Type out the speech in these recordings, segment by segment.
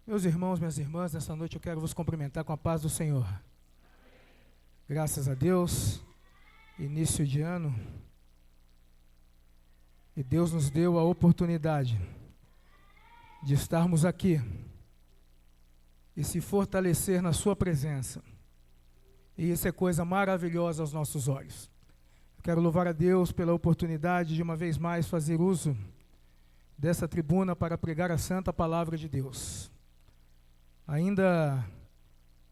Meus irmãos, minhas irmãs, nessa noite eu quero vos cumprimentar com a paz do Senhor. Graças a Deus, início de ano, e Deus nos deu a oportunidade de estarmos aqui e se fortalecer na sua presença. E isso é coisa maravilhosa aos nossos olhos. Eu quero louvar a Deus pela oportunidade de uma vez mais fazer uso dessa tribuna para pregar a santa palavra de Deus. Ainda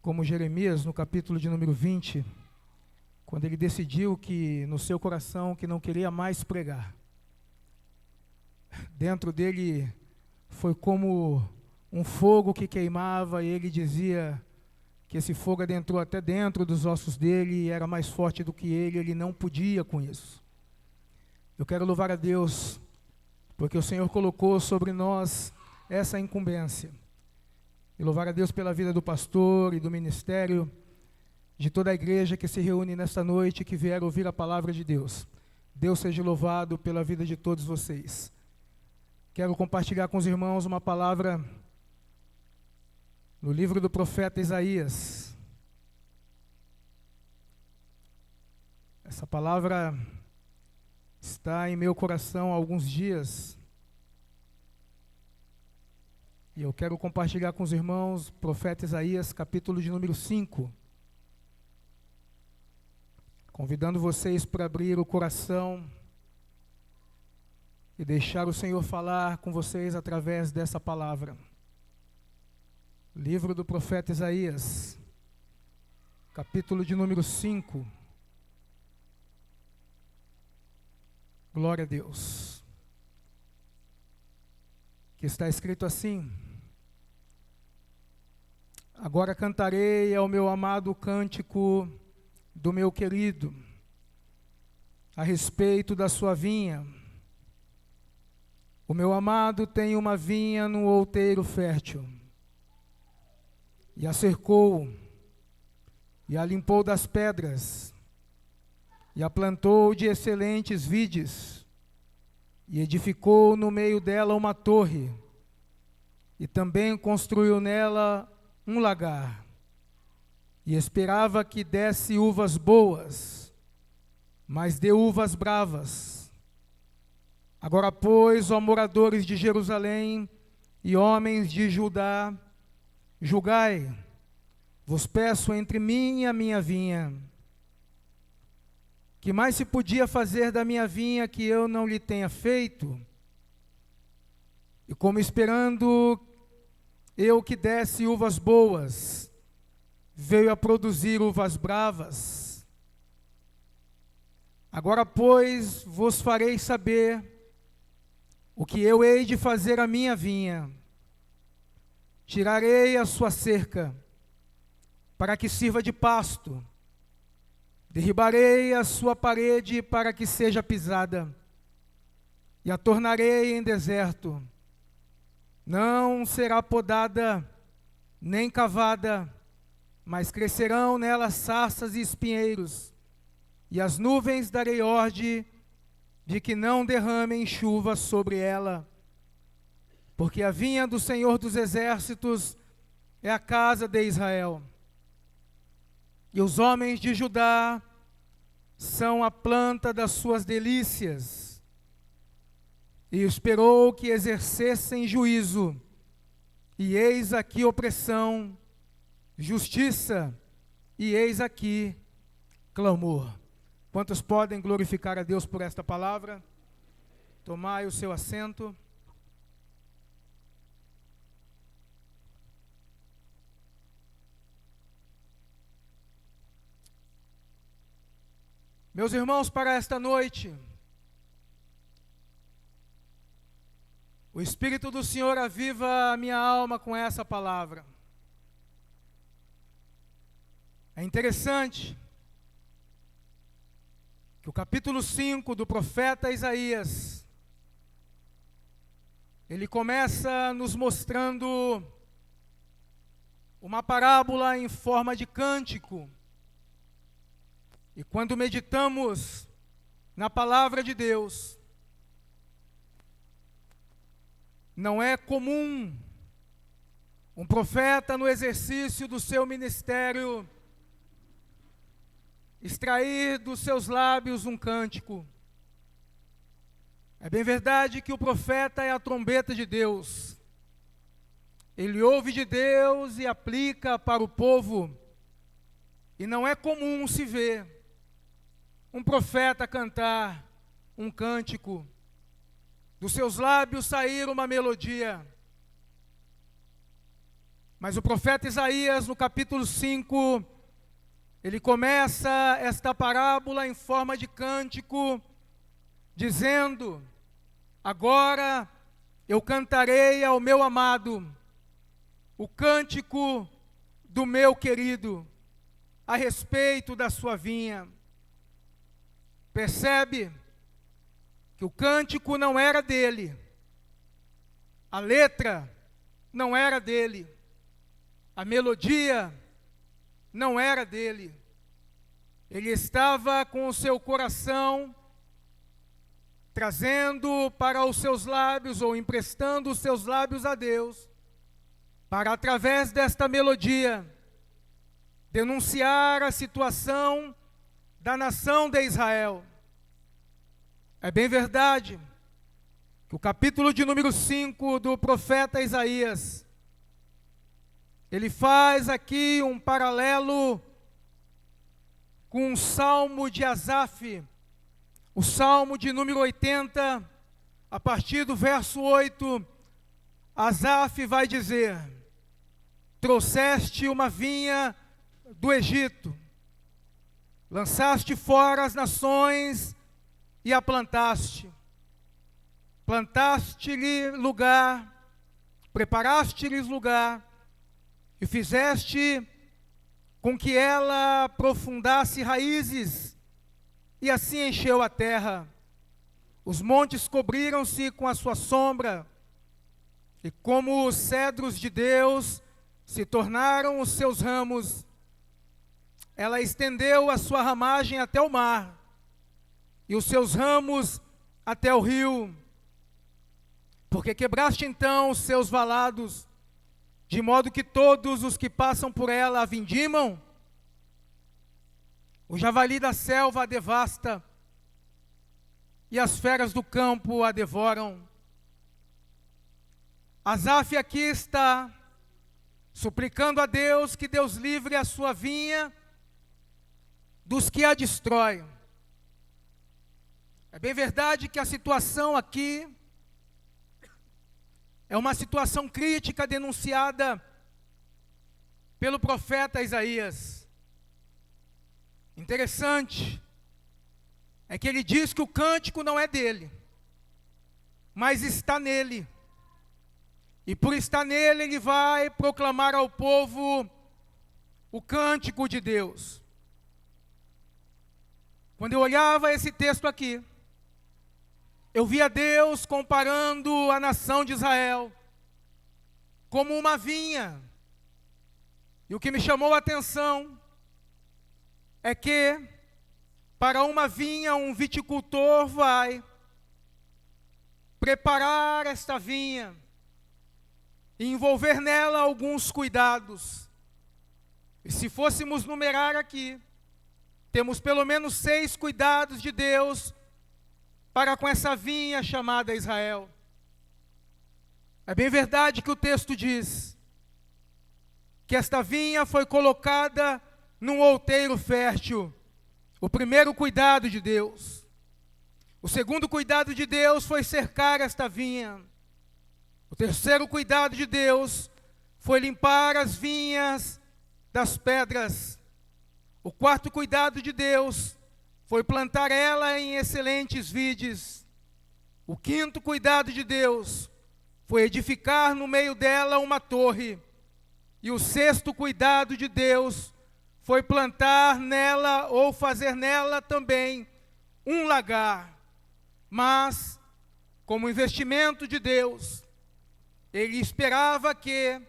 como Jeremias, no capítulo de número 20, quando ele decidiu que no seu coração que não queria mais pregar, dentro dele foi como um fogo que queimava, e ele dizia que esse fogo adentrou até dentro dos ossos dele e era mais forte do que ele não podia com isso. Eu quero louvar a Deus, porque o Senhor colocou sobre nós essa incumbência. E louvar a Deus pela vida do pastor e do ministério, de toda a igreja que se reúne nesta noite e que vieram ouvir a palavra de Deus. Deus seja louvado pela vida de todos vocês. Quero compartilhar com os irmãos uma palavra no livro do profeta Isaías. Essa palavra está em meu coração há alguns dias. E eu quero compartilhar com os irmãos, profeta Isaías, capítulo de número 5. Convidando vocês para abrir o coração e deixar o Senhor falar com vocês através dessa palavra. Livro do profeta Isaías, capítulo de número 5. Glória a Deus. Que está escrito assim: agora cantarei ao meu amado cântico do meu querido, a respeito da sua vinha. O meu amado tem uma vinha no outeiro fértil, e a cercou, e a limpou das pedras, e a plantou de excelentes vides, e edificou no meio dela uma torre, e também construiu nela um lagar, e esperava que desse uvas boas, mas deu uvas bravas. Agora, pois, ó moradores de Jerusalém e homens de Judá, julgai, vos peço entre mim e a minha vinha. Que mais se podia fazer da minha vinha que eu não lhe tenha feito? E como esperando eu que desse uvas boas, veio a produzir uvas bravas. Agora, pois, vos farei saber o que eu hei de fazer à minha vinha. Tirarei a sua cerca, para que sirva de pasto. Derribarei a sua parede para que seja pisada, e a tornarei em deserto. Não será podada, nem cavada, mas crescerão nela sarças e espinheiros, e as nuvens darei ordem de que não derramem chuva sobre ela. Porque a vinha do Senhor dos Exércitos é a casa de Israel, e os homens de Judá são a planta das suas delícias. E esperou que exercessem juízo, e eis aqui opressão, justiça, e eis aqui clamor. Quantos podem glorificar a Deus por esta palavra? Tomai o seu assento. Meus irmãos, para esta noite, o Espírito do Senhor aviva a minha alma com essa palavra. É interessante que o capítulo 5 do profeta Isaías, ele começa nos mostrando uma parábola em forma de cântico. E quando meditamos na palavra de Deus, não é comum um profeta no exercício do seu ministério, extrair dos seus lábios um cântico. É bem verdade que o profeta é a trombeta de Deus. Ele ouve de Deus e aplica para o povo. E não é comum se ver um profeta cantar um cântico, dos seus lábios sair uma melodia. Mas o profeta Isaías, no capítulo 5, ele começa esta parábola em forma de cântico, dizendo: agora eu cantarei ao meu amado o cântico do meu querido, a respeito da sua vinha. Percebe que o cântico não era dele, a letra não era dele, a melodia não era dele. Ele estava com o seu coração trazendo para os seus lábios, ou emprestando os seus lábios a Deus, para, através desta melodia, denunciar a situação da nação de Israel. É bem verdade que o capítulo de número 5 do profeta Isaías, ele faz aqui um paralelo com o salmo de Asaf, o salmo de número 80, a partir do verso 8, Asaf vai dizer: trouxeste uma vinha do Egito, lançaste fora as nações e a plantaste. Plantaste-lhe lugar, preparaste-lhes lugar, e fizeste com que ela aprofundasse raízes, e assim encheu a terra. Os montes cobriram-se com a sua sombra, e como os cedros de Deus se tornaram os seus ramos. Ela estendeu a sua ramagem até o mar, e os seus ramos até o rio. Porque quebraste então os seus valados, de modo que todos os que passam por ela a vindimam. O javali da selva a devasta, e as feras do campo a devoram. Asaf aqui está suplicando a Deus que Deus livre a sua vinha dos que a destroem. É bem verdade que a situação aqui é uma situação crítica denunciada pelo profeta Isaías. Interessante é que ele diz que o cântico não é dele, mas está nele. E por estar nele, ele vai proclamar ao povo o cântico de Deus. Quando eu olhava esse texto aqui, eu via Deus comparando a nação de Israel como uma vinha. E o que me chamou a atenção é que para uma vinha um viticultor vai preparar esta vinha e envolver nela alguns cuidados. E se fôssemos numerar aqui, temos pelo menos 6 cuidados de Deus para com essa vinha chamada Israel. É bem verdade que o texto diz que esta vinha foi colocada num outeiro fértil. O primeiro cuidado de Deus. O segundo cuidado de Deus foi cercar esta vinha. O terceiro cuidado de Deus foi limpar as vinhas das pedras. O quarto cuidado de Deus foi plantar ela em excelentes vides. O quinto cuidado de Deus foi edificar no meio dela uma torre. E o sexto cuidado de Deus foi plantar nela, ou fazer nela também, um lagar. Mas, como investimento de Deus, ele esperava que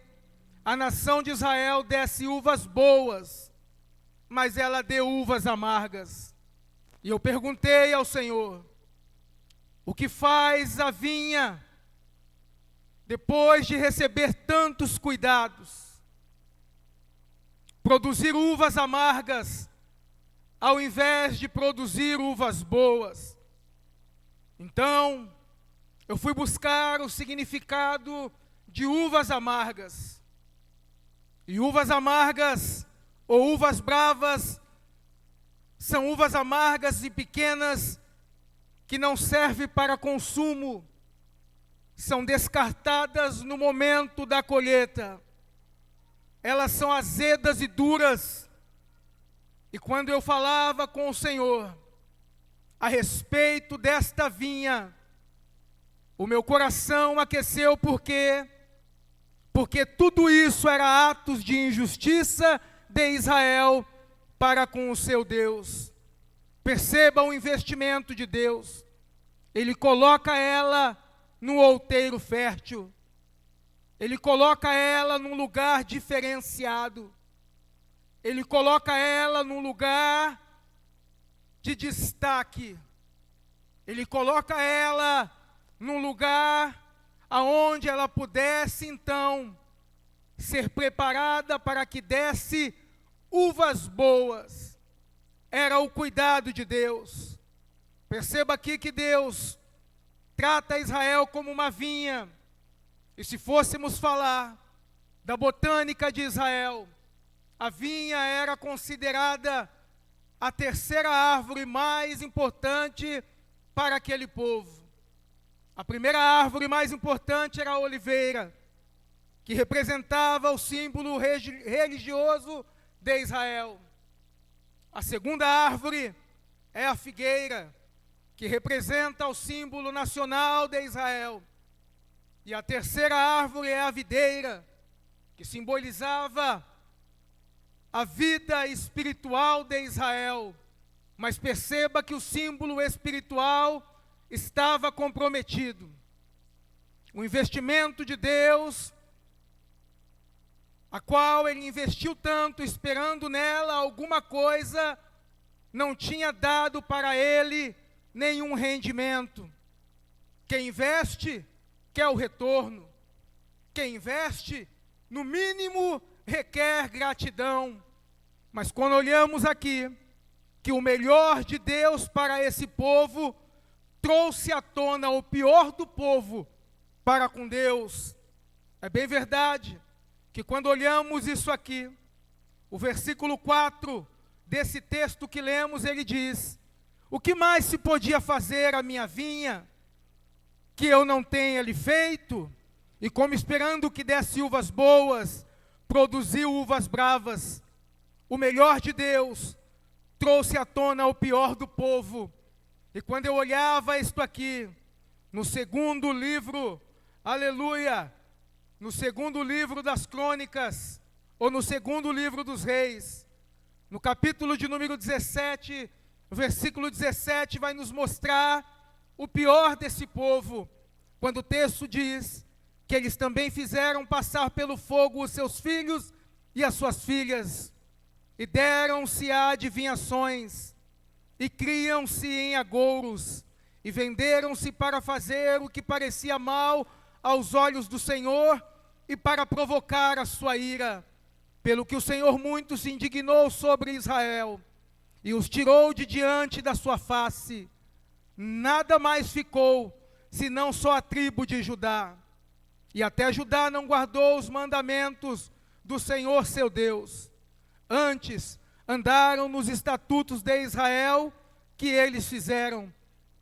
a nação de Israel desse uvas boas, mas ela deu uvas amargas. E eu perguntei ao Senhor: o que faz a vinha depois de receber tantos cuidados, produzir uvas amargas, ao invés de produzir uvas boas. Então, eu fui buscar o significado de uvas amargas. E uvas amargas, ou uvas bravas, são uvas amargas e pequenas que não servem para consumo, são descartadas no momento da colheita. Elas são azedas e duras. E quando eu falava com o Senhor a respeito desta vinha, o meu coração aqueceu porque tudo isso era atos de injustiça de Israel para com o seu Deus. Perceba o investimento de Deus. Ele coloca ela num outeiro fértil. Ele coloca ela num lugar diferenciado. Ele coloca ela num lugar de destaque. Ele coloca ela num lugar aonde ela pudesse então ser preparada para que desse uvas boas. Era o cuidado de Deus. Perceba aqui que Deus trata Israel como uma vinha. E se fôssemos falar da botânica de Israel, a vinha era considerada a terceira árvore mais importante para aquele povo. A primeira árvore mais importante era a oliveira, que representava o símbolo religioso de Israel. A segunda árvore é a figueira, que representa o símbolo nacional de Israel. E a terceira árvore é a videira, que simbolizava a vida espiritual de Israel. Mas perceba que o símbolo espiritual estava comprometido. O investimento de Deus, a qual ele investiu tanto, esperando nela alguma coisa, não tinha dado para ele nenhum rendimento. Quem investe, quer o retorno. Quem investe, no mínimo, requer gratidão. Mas quando olhamos aqui, que o melhor de Deus para esse povo trouxe à tona o pior do povo para com Deus. É bem verdade que quando olhamos isso aqui, o versículo 4 desse texto que lemos, ele diz: o que mais se podia fazer à minha vinha, que eu não tenha lhe feito? E como esperando que desse uvas boas, produziu uvas bravas. O melhor de Deus trouxe à tona o pior do povo. E quando eu olhava isto aqui, no segundo livro, aleluia, no segundo livro das crônicas, ou no segundo livro dos reis, no capítulo de número 17, versículo 17, vai nos mostrar o pior desse povo, quando o texto diz que eles também fizeram passar pelo fogo os seus filhos e as suas filhas, e deram-se a adivinhações, e criam-se em agouros, e venderam-se para fazer o que parecia mal aos olhos do Senhor, e para provocar a sua ira, pelo que o Senhor muito se indignou sobre Israel, e os tirou de diante da sua face. Nada mais ficou, senão só a tribo de Judá. E até Judá não guardou os mandamentos do Senhor seu Deus. Antes, andaram nos estatutos de Israel que eles fizeram,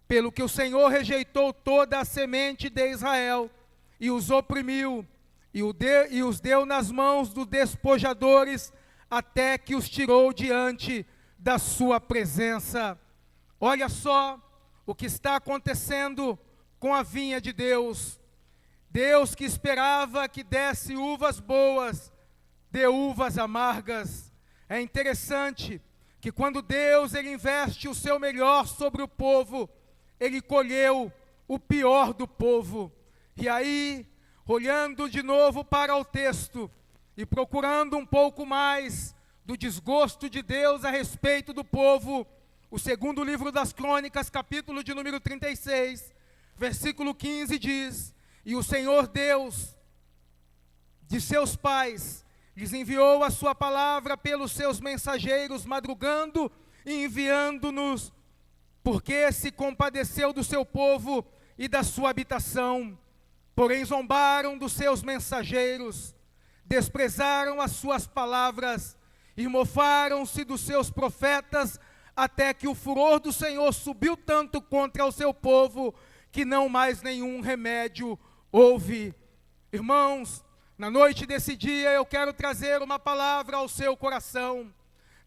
pelo que o Senhor rejeitou toda a semente de Israel, e os oprimiu, e os deu nas mãos dos despojadores, até que os tirou diante da sua presença. Olha só o que está acontecendo com a vinha de Deus. Deus que esperava que desse uvas boas, deu uvas amargas. É interessante que quando Deus ele investe o seu melhor sobre o povo, ele colheu o pior do povo. E aí, olhando de novo para o texto e procurando um pouco mais do desgosto de Deus a respeito do povo, o segundo livro das crônicas, capítulo de número 36, versículo 15 diz: E o Senhor Deus de seus pais lhes enviou a sua palavra pelos seus mensageiros, madrugando e enviando-nos, porque se compadeceu do seu povo e da sua habitação. Porém zombaram dos seus mensageiros, desprezaram as suas palavras e mofaram-se dos seus profetas, até que o furor do Senhor subiu tanto contra o seu povo, que não mais nenhum remédio houve. Irmãos, na noite desse dia eu quero trazer uma palavra ao seu coração.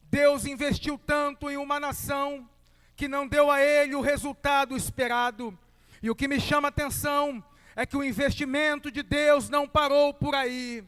Deus investiu tanto em uma nação, que não deu a ele o resultado esperado. E o que me chama a atenção é que o investimento de Deus não parou por aí.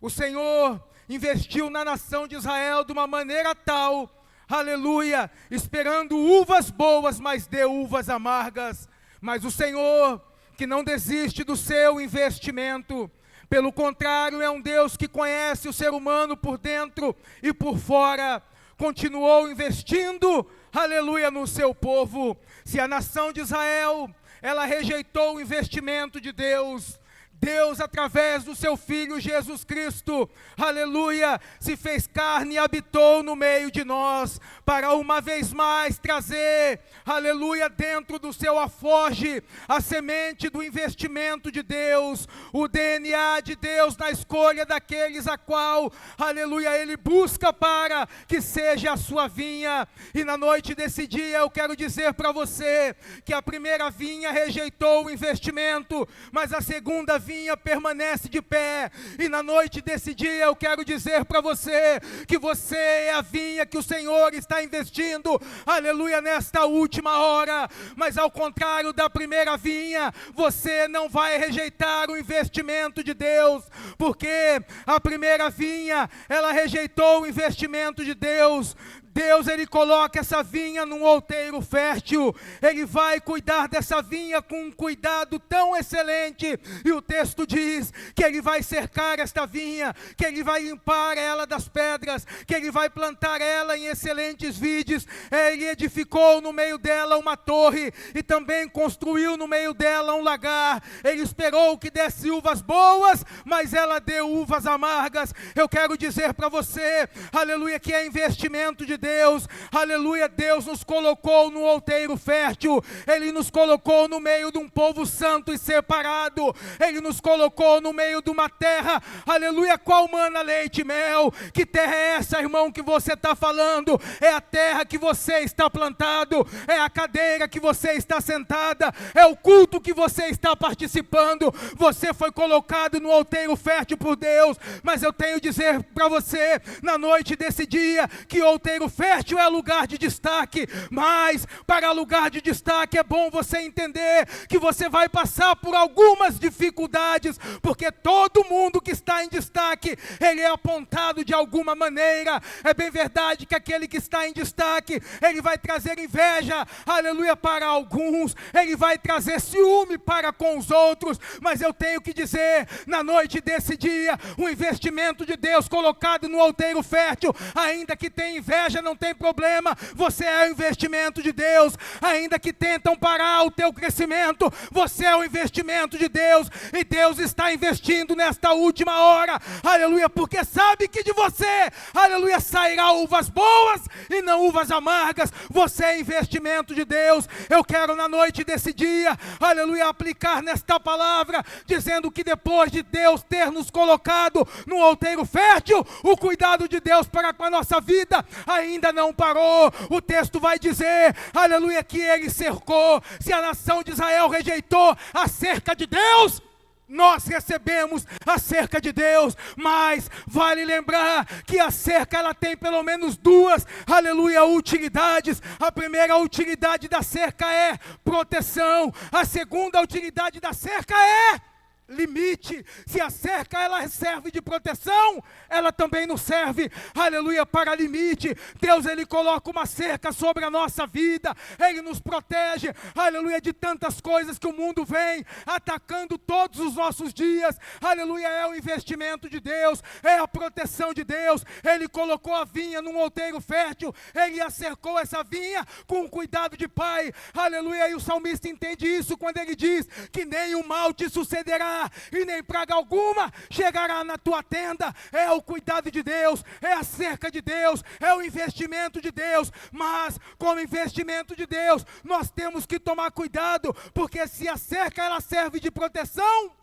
O Senhor investiu na nação de Israel de uma maneira tal, aleluia, esperando uvas boas, mas deu uvas amargas. Mas o Senhor, que não desiste do seu investimento, pelo contrário, é um Deus que conhece o ser humano por dentro e por fora, continuou investindo, aleluia, no seu povo. Se a nação de Israel, ela rejeitou o investimento de Deus, Deus, através do seu Filho Jesus Cristo, aleluia, se fez carne e habitou no meio de nós, para uma vez mais trazer, aleluia, dentro do seu alforje, a semente do investimento de Deus, o DNA de Deus na escolha daqueles a qual, aleluia, Ele busca para que seja a sua vinha. E na noite desse dia eu quero dizer para você, que a primeira vinha rejeitou o investimento, mas a segunda vinha permanece de pé. E na noite desse dia eu quero dizer para você, que você é a vinha que o Senhor está investindo, aleluia, nesta última hora. Mas ao contrário da primeira vinha, você não vai rejeitar o investimento de Deus, porque a primeira vinha, ela rejeitou o investimento de Deus. Deus, Ele coloca essa vinha num outeiro fértil, Ele vai cuidar dessa vinha com um cuidado tão excelente, e o texto diz que Ele vai cercar esta vinha, que Ele vai limpar ela das pedras, que Ele vai plantar ela em excelentes vides. Ele edificou no meio dela uma torre, e também construiu no meio dela um lagar. Ele esperou que desse uvas boas, mas ela deu uvas amargas. Eu quero dizer para você, aleluia, que é investimento de Deus, aleluia. Deus nos colocou no outeiro fértil, Ele nos colocou no meio de um povo santo e separado, Ele nos colocou no meio de uma terra, aleluia, qual mana leite e mel. Que terra é essa, irmão, que você está falando? É a terra que você está plantado, é a cadeira que você está sentada, é o culto que você está participando. Você foi colocado no outeiro fértil por Deus. Mas eu tenho que dizer para você, na noite desse dia, que outeiro fértil é lugar de destaque, mas para lugar de destaque é bom você entender que você vai passar por algumas dificuldades, porque todo mundo que está em destaque, ele é apontado de alguma maneira. É bem verdade que aquele que está em destaque, ele vai trazer inveja, aleluia, para alguns, ele vai trazer ciúme para com os outros. Mas eu tenho que dizer, na noite desse dia, o investimento de Deus colocado no outeiro fértil, ainda que tenha inveja, não tem problema, você é o investimento de Deus. Ainda que tentam parar o teu crescimento, você é o investimento de Deus, e Deus está investindo nesta última hora, aleluia, porque sabe que de você, aleluia, sairá uvas boas e não uvas amargas. Você é investimento de Deus. Eu quero na noite desse dia, aleluia, aplicar nesta palavra, dizendo que depois de Deus ter nos colocado no outeiro fértil, o cuidado de Deus para com a nossa vida ainda não parou. O texto vai dizer, aleluia, que Ele cercou. Se a nação de Israel rejeitou a cerca de Deus, nós recebemos a cerca de Deus. Mas vale lembrar que a cerca, ela tem pelo menos duas, aleluia, utilidades. A primeira utilidade da cerca é proteção. A segunda utilidade da cerca é limite. Se a cerca, ela serve de proteção, ela também nos serve, aleluia, para limite. Deus, Ele coloca uma cerca sobre a nossa vida, Ele nos protege, aleluia, de tantas coisas que o mundo vem atacando todos os nossos dias. Aleluia, é o investimento de Deus, é a proteção de Deus. Ele colocou a vinha num outeiro fértil, Ele acercou essa vinha com um cuidado de pai, aleluia. E o salmista entende isso quando ele diz que nenhum mal te sucederá, tocará, e nem praga alguma chegará na tua tenda. É o cuidado de Deus, é a cerca de Deus, é o investimento de Deus. Mas, como investimento de Deus, nós temos que tomar cuidado, porque se a cerca ela serve de proteção,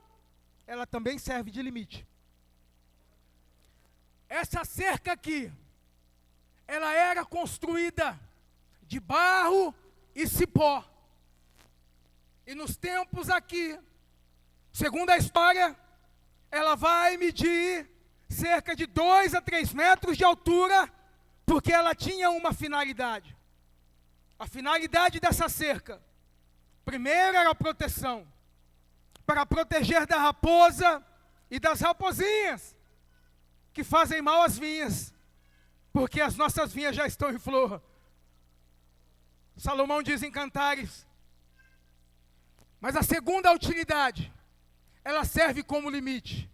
ela também serve de limite. Essa cerca aqui, ela era construída de barro e cipó. E nos tempos aqui, segundo a história, ela vai medir cerca de 2 a 3 metros de altura, porque ela tinha uma finalidade. A finalidade dessa cerca, primeiro era a proteção, para proteger da raposa e das raposinhas, que fazem mal às vinhas, porque as nossas vinhas já estão em flor. Salomão diz em Cantares. Mas a segunda utilidade, ela serve como limite.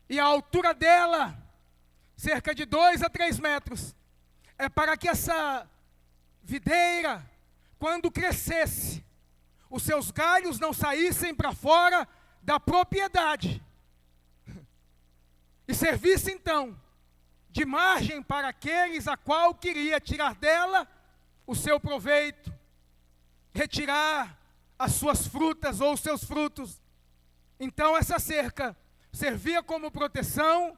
E a altura dela, cerca de 2 a 3 metros, é para que essa videira, quando crescesse, os seus galhos não saíssem para fora da propriedade. E servisse então de margem para aqueles a qual queria tirar dela o seu proveito, retirar as suas frutas ou os seus frutos. Então essa cerca servia como proteção,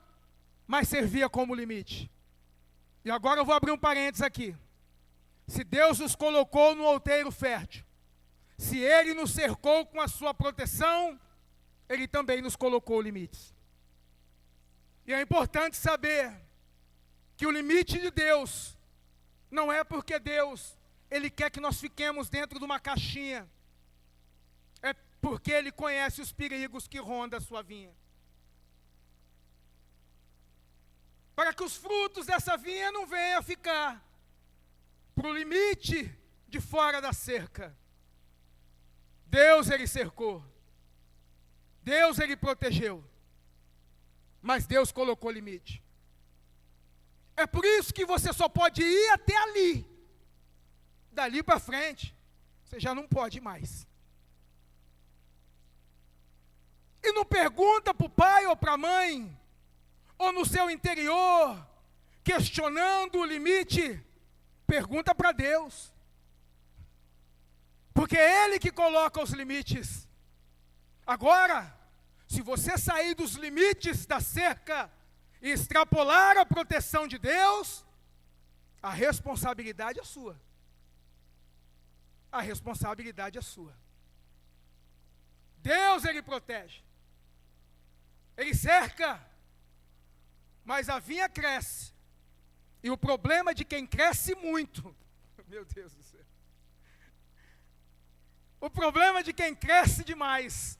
mas servia como limite. E agora eu vou abrir um parênteses aqui. Se Deus nos colocou no outeiro fértil, se Ele nos cercou com a sua proteção, Ele também nos colocou limites. E é importante saber que o limite de Deus não é porque Deus, Ele quer que nós fiquemos dentro de uma caixinha. É porque Ele conhece os perigos que rondam a sua vinha. Para que os frutos dessa vinha não venham a ficar para o limite de fora da cerca. Deus, Ele cercou. Deus, Ele protegeu. Mas Deus colocou limite. É por isso que você só pode ir até ali. Dali para frente, você já não pode mais. E não pergunta para o pai ou para a mãe, ou no seu interior, questionando o limite, pergunta para Deus. Porque é Ele que coloca os limites. Agora, se você sair dos limites da cerca e extrapolar a proteção de Deus, a responsabilidade é sua. A responsabilidade é sua. Deus, Ele protege. Ele cerca, mas a vinha cresce. E o problema de quem cresce muito, meu Deus do céu. O problema de quem cresce demais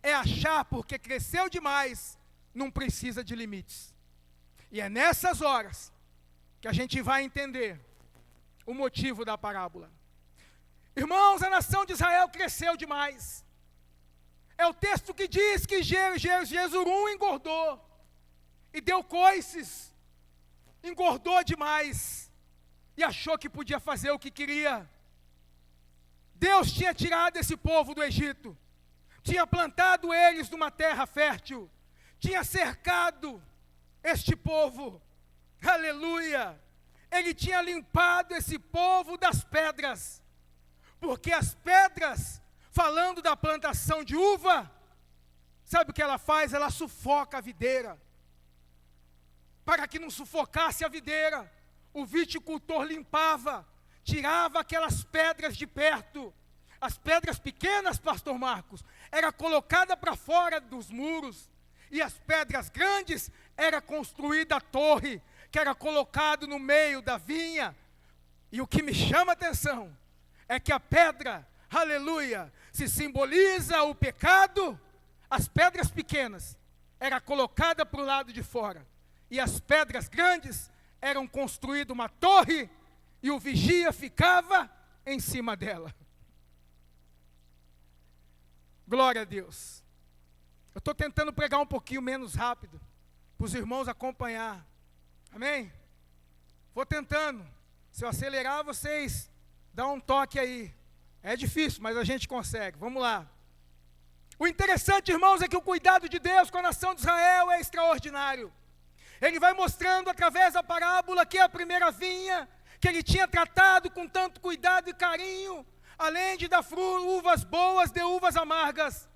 é achar porque cresceu demais, não precisa de limites. E é nessas horas que a gente vai entender o motivo da parábola. Irmãos, a nação de Israel cresceu demais. É o texto que diz que Jesurum engordou e deu coices, engordou demais e achou que podia fazer o que queria. Deus tinha tirado esse povo do Egito, tinha plantado eles numa terra fértil, tinha cercado este povo, aleluia. Ele tinha limpado esse povo das pedras, porque as pedras, falando da plantação de uva, sabe o que ela faz? Ela sufoca a videira. Para que não sufocasse a videira, o viticultor limpava, tirava aquelas pedras de perto. As pedras pequenas, pastor Marcos, era colocada para fora dos muros, e as pedras grandes era construída a torre, que era colocado no meio da vinha. E o que me chama a atenção é que a pedra, aleluia, se simboliza o pecado. As pedras pequenas era colocada para o lado de fora, e as pedras grandes eram construída uma torre, e o vigia ficava em cima dela. Glória a Deus. Eu estou tentando pregar um pouquinho menos rápido, para os irmãos acompanhar. Amém? Vou tentando. Se eu acelerar, vocês dão um toque aí. É difícil, mas a gente consegue. Vamos lá. O interessante, irmãos, é que o cuidado de Deus com a nação de Israel é extraordinário. Ele vai mostrando através da parábola que a primeira vinha, que ele tinha tratado com tanto cuidado e carinho, além de dar uvas boas, deu uvas amargas.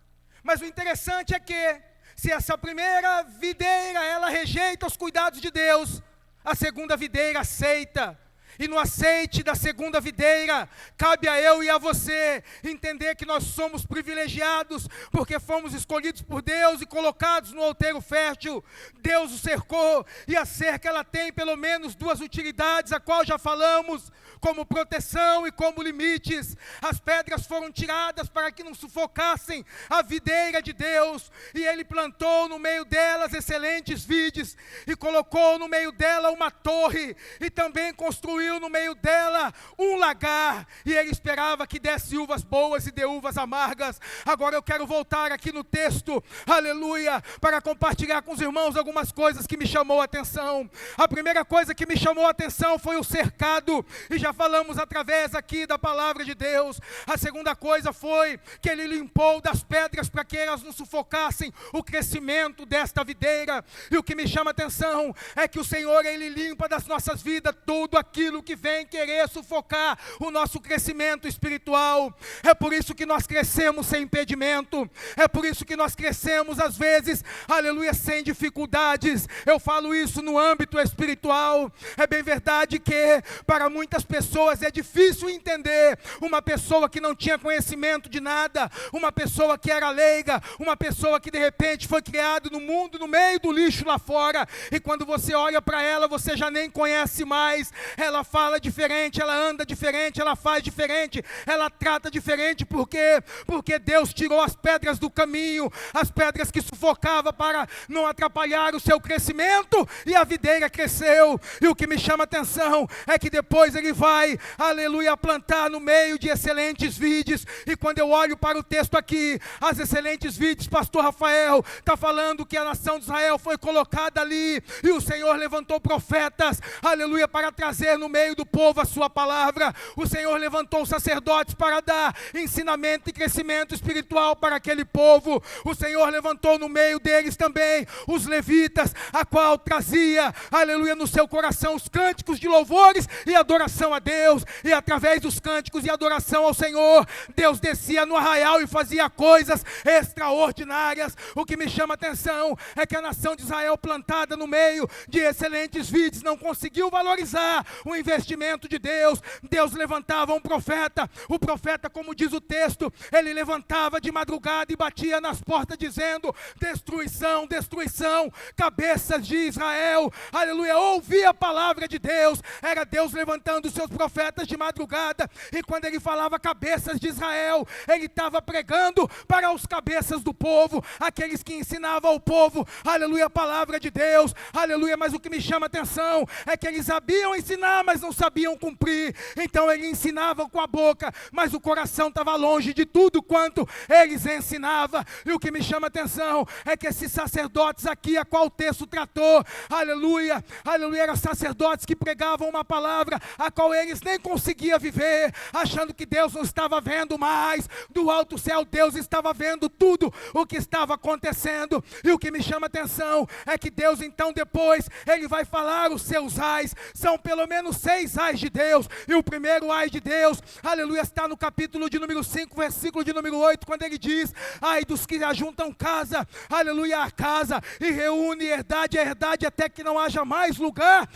Mas o interessante é que, se essa primeira videira, ela rejeita os cuidados de Deus, a segunda videira aceita. E no aceite da segunda videira, cabe a eu e a você entender que nós somos privilegiados, porque fomos escolhidos por Deus e colocados no outeiro fértil. Deus o cercou, e a cerca ela tem pelo menos duas utilidades, a qual já falamos, como proteção e como limites. As pedras foram tiradas para que não sufocassem a videira de Deus, e Ele plantou no meio delas excelentes vides, e colocou no meio dela uma torre, e também construiu no meio dela um lagar, e Ele esperava que desse uvas boas e dê uvas amargas. Agora eu quero voltar aqui no texto, aleluia, para compartilhar com os irmãos algumas coisas que me chamou a atenção. A primeira coisa que me chamou a atenção foi o cercado, e já falamos através aqui da palavra de Deus. A segunda coisa foi que Ele limpou das pedras para que elas não sufocassem o crescimento desta videira. E o que me chama a atenção é que o Senhor, Ele limpa das nossas vidas tudo aquilo que vem querer sufocar o nosso crescimento espiritual. É por isso que nós crescemos sem impedimento, é por isso que nós crescemos às vezes, aleluia, sem dificuldades. Eu falo isso no âmbito espiritual. É bem verdade que para muitas pessoas é difícil entender uma pessoa que não tinha conhecimento de nada, uma pessoa que era leiga, uma pessoa que de repente foi criada no mundo, no meio do lixo lá fora, e quando você olha para ela, você já nem conhece mais. Ela fala diferente, ela anda diferente, ela faz diferente, ela trata diferente. Por quê? Porque Deus tirou as pedras do caminho, as pedras que sufocavam para não atrapalhar o seu crescimento, e a videira cresceu. E o que me chama a atenção é que depois Ele vai, aleluia, plantar no meio de excelentes vides. E quando eu olho para o texto aqui, as excelentes vides, pastor Rafael está falando que a nação de Israel foi colocada ali, e o Senhor levantou profetas, aleluia, para trazer no meio do povo a sua palavra. O Senhor levantou sacerdotes para dar ensinamento e crescimento espiritual para aquele povo. O Senhor levantou no meio deles também os levitas, a qual trazia, aleluia, no seu coração os cânticos de louvores e adoração a Deus. E através dos cânticos e adoração ao Senhor, Deus descia no arraial e fazia coisas extraordinárias. O que me chama a atenção é que a nação de Israel, plantada no meio de excelentes vides, não conseguiu valorizar o investimento de Deus. Deus levantava um profeta. O profeta, como diz o texto, ele levantava de madrugada e batia nas portas dizendo: destruição, destruição, cabeças de Israel. Aleluia, ouvia a palavra de Deus. Era Deus levantando os seus profetas de madrugada, e quando ele falava cabeças de Israel, ele estava pregando para os cabeças do povo, aqueles que ensinavam ao povo, aleluia, a palavra de Deus, aleluia. Mas o que me chama a atenção é que eles sabiam ensinar, mas não sabiam cumprir. Então eles ensinavam com a boca, mas o coração estava longe de tudo quanto eles ensinavam. E o que me chama a atenção é que esses sacerdotes aqui, a qual o texto tratou, aleluia, aleluia, eram sacerdotes que pregavam uma palavra a qual eles nem conseguiam viver, achando que Deus não estava vendo mais. Do alto céu, Deus estava vendo tudo o que estava acontecendo. E o que me chama a atenção é que Deus, então, depois, Ele vai falar os seus ais. São pelo menos 6 ais de Deus. E o primeiro ai de Deus, aleluia, está no capítulo de número 5, versículo de número 8, quando Ele diz: ai dos que ajuntam casa, aleluia, a casa, e reúne herdade a herdade, até que não haja mais lugar,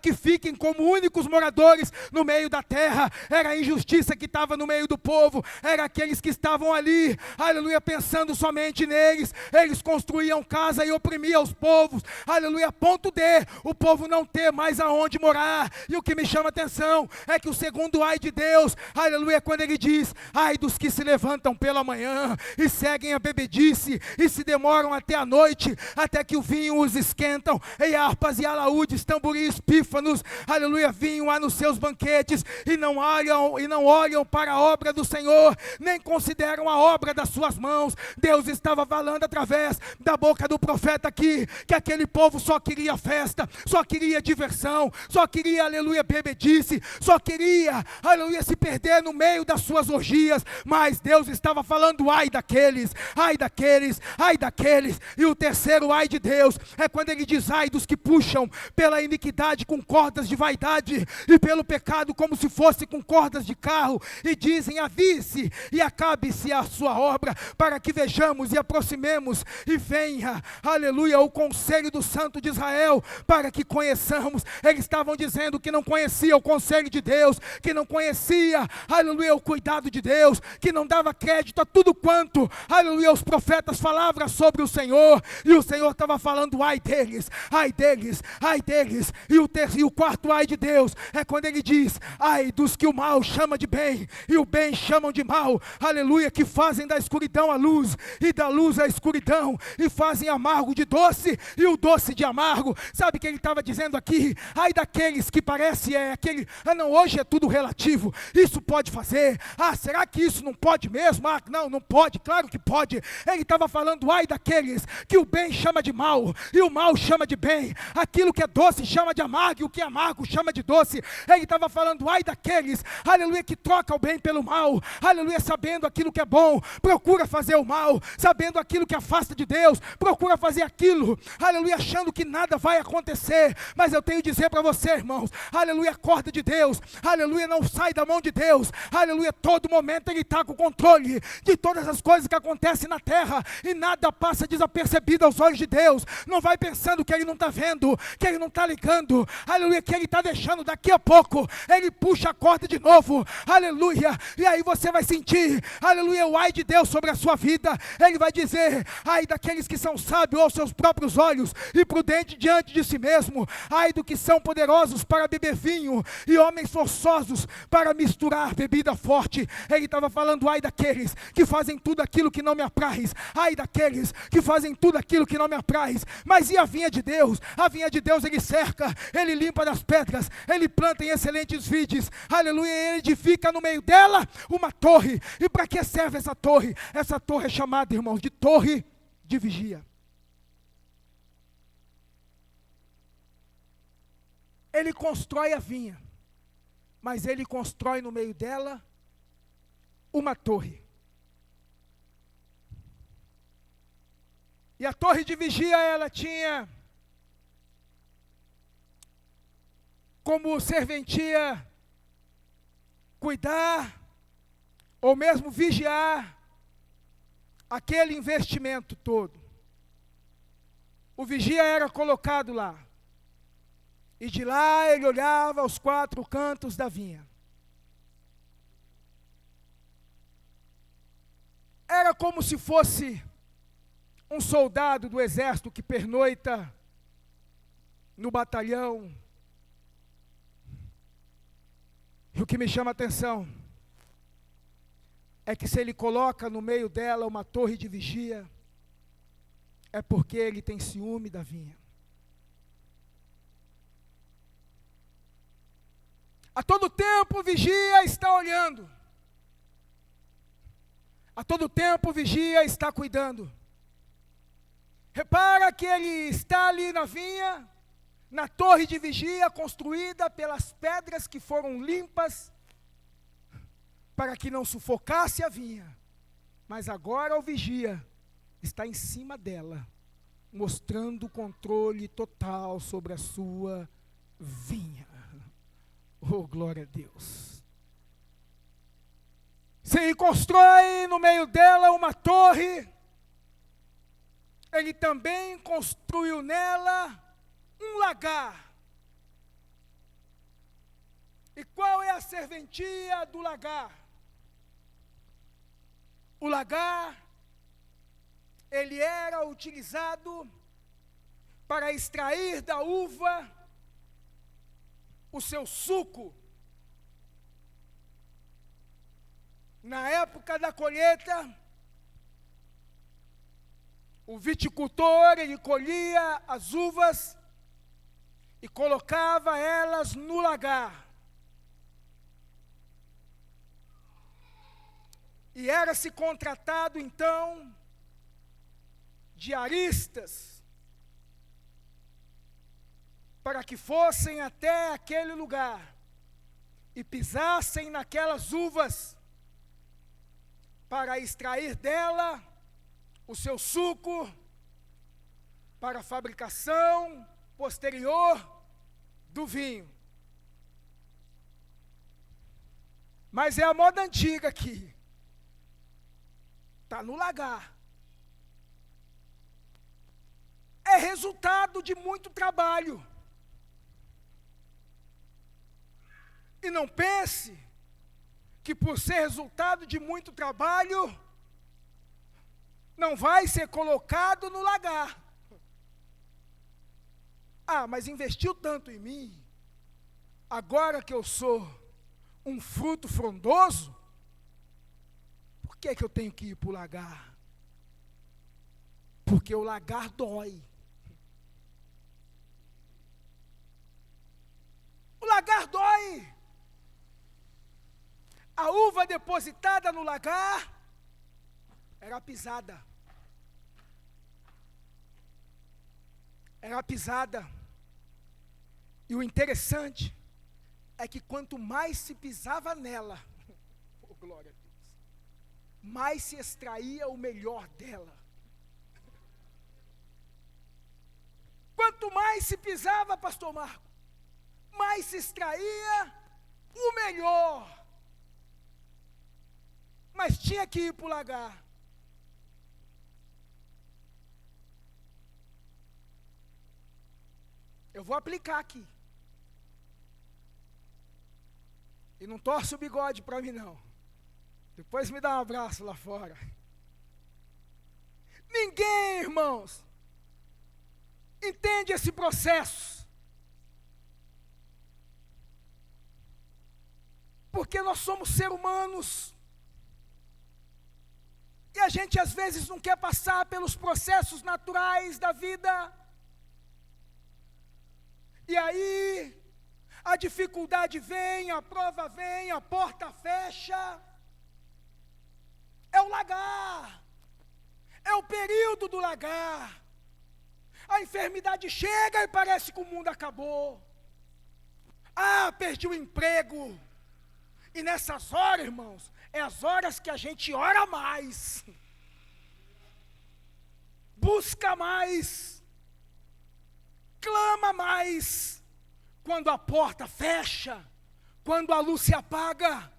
que fiquem como únicos moradores no meio da terra. Era a injustiça que estava no meio do povo, era aqueles que estavam ali, aleluia, pensando somente neles. Eles construíam casa e oprimiam os povos, aleluia, a ponto de o povo não ter mais aonde morar. E o que me chama a atenção é que o segundo ai de Deus, aleluia, quando Ele diz: ai dos que se levantam pela manhã e seguem a bebedice e se demoram até a noite, até que o vinho os esquentam, e harpas e alaúdes, tamboris, pífanos, aleluia, vinho há nos seus banquetes, e não olham para a obra do Senhor, nem consideram a obra das suas mãos. Deus estava falando através da boca do profeta aqui, que aquele povo só queria festa, só queria diversão, só queria, aleluia, aleluia, bebedice, só queria, aleluia, se perder no meio das suas orgias, mas Deus estava falando, ai daqueles, ai daqueles, ai daqueles. E o terceiro ai de Deus é quando ele diz, ai dos que puxam pela iniquidade com cordas de vaidade, e pelo pecado como se fosse com cordas de carro, e dizem, avise e acabe-se a sua obra, para que vejamos e aproximemos, e venha, aleluia, o conselho do Santo de Israel, para que conheçamos. Eles estavam dizendo que não conhecia o conselho de Deus, que não conhecia, aleluia, o cuidado de Deus, que não dava crédito a tudo quanto, aleluia, os profetas falavam sobre o Senhor, e o Senhor estava falando, ai deles, ai deles, ai deles. E o quarto ai de Deus é quando ele diz, ai dos que o mal chama de bem, e o bem chamam de mal, aleluia, que fazem da escuridão a luz, e da luz a escuridão, e fazem amargo de doce, e o doce de amargo. Sabe o que ele estava dizendo aqui? Ai daqueles que parece aquele, não, hoje é tudo relativo, isso pode fazer, será que isso não pode mesmo? Não, não pode, claro que pode. Ele estava falando, ai daqueles que o bem chama de mal, e o mal chama de bem, aquilo que é doce chama de amargo, e o que é amargo chama de doce. Ele estava falando, ai daqueles, aleluia, que troca o bem pelo mal, aleluia, sabendo aquilo que é bom, procura fazer o mal, sabendo aquilo que afasta de Deus, procura fazer aquilo, aleluia, achando que nada vai acontecer. Mas eu tenho que dizer para você, irmãos, aleluia, acorda de Deus, aleluia, não sai da mão de Deus, aleluia, todo momento Ele está com o controle de todas as coisas que acontecem na terra, e nada passa desapercebido aos olhos de Deus. Não vai pensando que Ele não está vendo, que Ele não está ligando, aleluia, que Ele está deixando, daqui a pouco Ele puxa a corda de novo, aleluia, e aí você vai sentir, aleluia, o ai de Deus sobre a sua vida. Ele vai dizer, ai daqueles que são sábios aos seus próprios olhos, e prudentes diante de si mesmo, ai do que são poderosos para beber vinho, e homens forçosos para misturar bebida forte. Ele estava falando, ai daqueles que fazem tudo aquilo que não me apraz, ai daqueles que fazem tudo aquilo que não me apraz. Mas e a vinha de Deus? A vinha de Deus Ele cerca, Ele limpa das pedras, Ele planta em excelentes vides, aleluia, Ele edifica no meio dela uma torre. E para que serve essa torre? Essa torre é chamada, irmãos, de torre de vigia. Ele constrói a vinha, mas Ele constrói no meio dela uma torre. E a torre de vigia, ela tinha como serventia cuidar, ou mesmo vigiar, aquele investimento todo. O vigia era colocado lá, e de lá ele olhava aos quatro cantos da vinha. Era como se fosse um soldado do exército que pernoita no batalhão. E o que me chama a atenção é que se ele coloca no meio dela uma torre de vigia, é porque ele tem ciúme da vinha. A todo tempo o vigia está olhando, a todo tempo o vigia está cuidando. Repara que ele está ali na vinha, na torre de vigia construída pelas pedras que foram limpas, para que não sufocasse a vinha. Mas agora o vigia está em cima dela, mostrando o controle total sobre a sua vinha. Oh, glória a Deus. Se ele constrói no meio dela uma torre, ele também construiu nela um lagar. E qual é a serventia do lagar? O lagar, ele era utilizado para extrair da uva o seu suco. Na época da colheita, o viticultor, ele colhia as uvas e colocava elas no lagar. E era-se contratado, então, diaristas para que fossem até aquele lugar e pisassem naquelas uvas, para extrair dela o seu suco, para a fabricação posterior do vinho. Mas é a moda antiga aqui. Está no lagar. É resultado de muito trabalho. E não pense que por ser resultado de muito trabalho, não vai ser colocado no lagar. Ah, mas investiu tanto em mim, agora que eu sou um fruto frondoso, por que eu tenho que ir para o lagar? Porque o lagar dói. O lagar dói. A uva depositada no lagar era pisada. Era pisada. E o interessante é que quanto mais se pisava nela, oh, glória a Deus, mais se extraía o melhor dela. Quanto mais se pisava, pastor Marco, mais se extraía o melhor. Mas tinha que ir para o lagar. Eu vou aplicar aqui. E não torce o bigode para mim não. Depois me dá um abraço lá fora. Ninguém, irmãos, entende esse processo. Porque nós somos seres humanos. E a gente às vezes não quer passar pelos processos naturais da vida. E aí, a dificuldade vem, a prova vem, a porta fecha. É o lagar. É o período do lagar. A enfermidade chega e parece que o mundo acabou. Ah, perdi o emprego. E nessas horas, irmãos, é as horas que a gente ora mais. Busca mais. Clama mais. Quando a porta fecha, quando a luz se apaga,